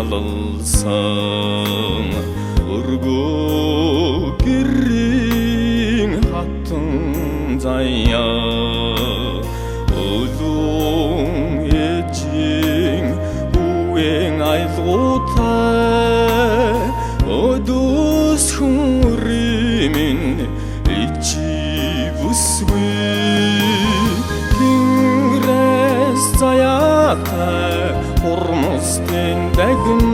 алалсан өргөө гэрийн хатан заяа өлөн ээжийн үеийн айлгуутай өдөс хүмүрийн ичи бүсгүй тэнгэрээс заяатай хурмустын дагн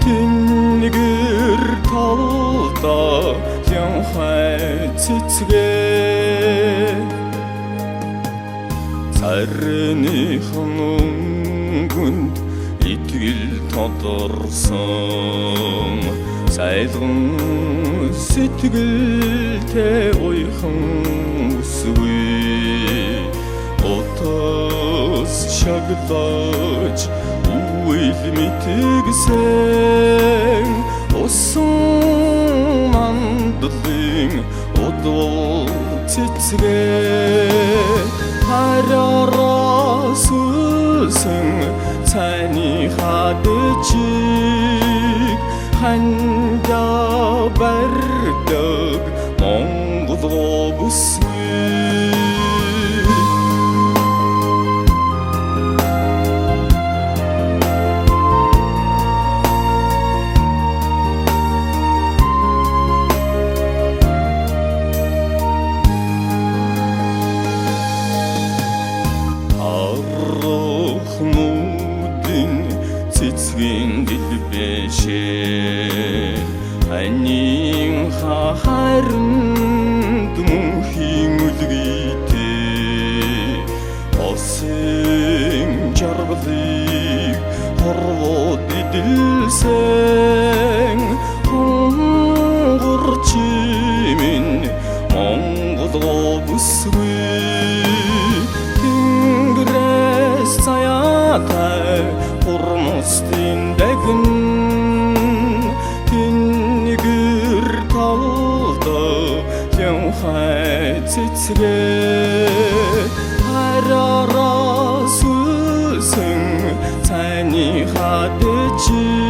тэнгэр талда янхай цэцгээ царныхан өнгөнд итгэл тодорсон сайлган сэтгэлтэй уйхан үсгүй отос шаглаж үйл мэтгсэн усан мандлын удвал цэцгээ хараарас үлсэн цайны хадчиг ханда бардаг Монгол бүсгүй цэцгийн дэлбэшээ анийн харанд мөнхийн үлгийтэй осын жаргалыг хорвоод идэлсэн хонгор чимэн Монгол бүсгүй тэнгэрээс заяатай хурмустын дагн тэнгэр талда янхай цэцгээ хараарас үлсэн цайны хадчиг